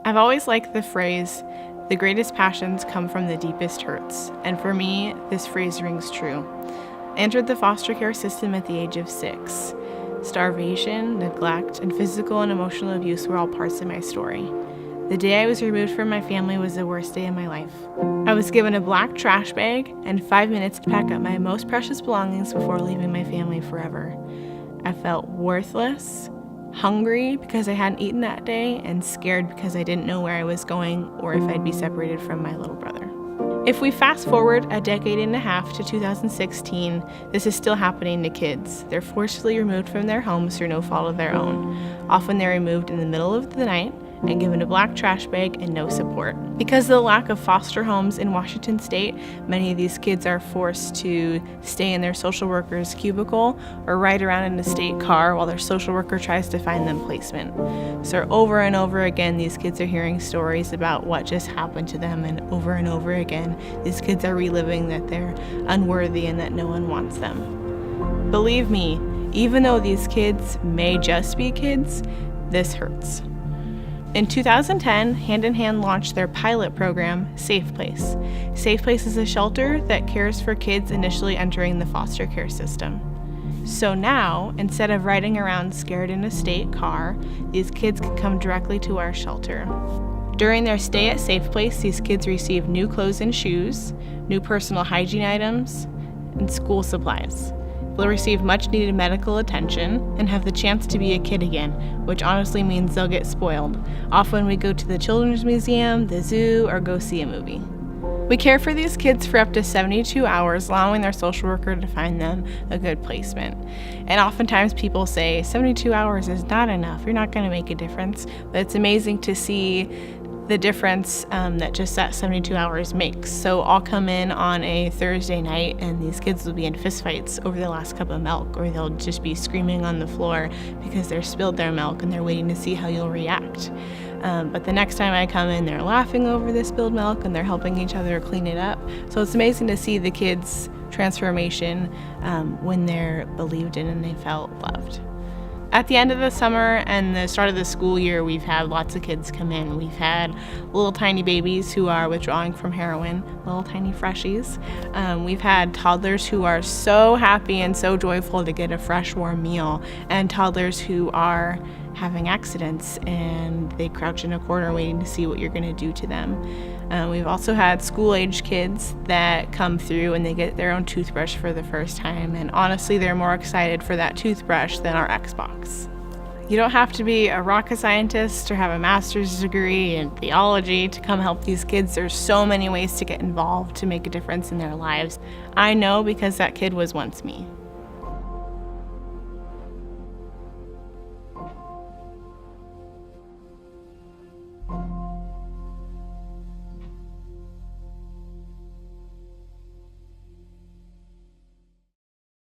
I've always liked the phrase, "The greatest passions come from the deepest hurts," and for me, this phrase rings true. I entered the foster care system at the age of 6. Starvation, neglect, and physical and emotional abuse were all parts of my story. The day I was removed from my family was the worst day of my life. I was given a black trash bag and 5 minutes to pack up my most precious belongings before leaving my family forever. I felt worthless, hungry because I hadn't eaten that day, and scared because I didn't know where I was going or if I'd be separated from my little brother. If we fast forward a decade and a half to 2016, this is still happening to kids. They're forcibly removed from their homes through no fault of their own. Often they're removed in the middle of the night and given a black trash bag and no support. Because of the lack of foster homes in Washington state, many of these kids are forced to stay in their social worker's cubicle or ride around in a state car while their social worker tries to find them placement. So over and over again, these kids are hearing stories about what just happened to them, and over again, these kids are reliving that they're unworthy and that no one wants them. Believe me, even though these kids may just be kids, this hurts. In 2010, Hand in Hand launched their pilot program, Safe Place. Safe Place is a shelter that cares for kids initially entering the foster care system. So now, instead of riding around scared in a state car, these kids can come directly to our shelter. During their stay at Safe Place, these kids receive new clothes and shoes, new personal hygiene items, and school supplies. They'll receive much needed medical attention and have the chance to be a kid again, which honestly means they'll get spoiled. Often we go to the Children's Museum, the zoo, or go see a movie. We care for these kids for up to 72 hours, allowing their social worker to find them a good placement. And oftentimes people say 72 hours is not enough, you're not going to make a difference. But it's amazing to see the difference that just that 72 hours makes. So I'll come in on a Thursday night and these kids will be in fistfights over the last cup of milk, or they'll just be screaming on the floor because they're spilled their milk and they're waiting to see how you'll react. But the next time I come in, they're laughing over the spilled milk and they're helping each other clean it up. So it's amazing to see the kids' transformation when they're believed in and they felt loved. At the end of the summer and the start of the school year, we've had lots of kids come in. We've had little tiny babies who are withdrawing from heroin, little tiny freshies. We've had toddlers who are so happy and so joyful to get a fresh, warm meal, and toddlers who are having accidents and they crouch in a corner waiting to see what you're going to do to them. We've also had school-age kids that come through and they get their own toothbrush for the first time, and honestly they're more excited for that toothbrush than our Xbox. You don't have to be a rocket scientist or have a master's degree in theology to come help these kids. There's so many ways to get involved to make a difference in their lives. I know because that kid was once me.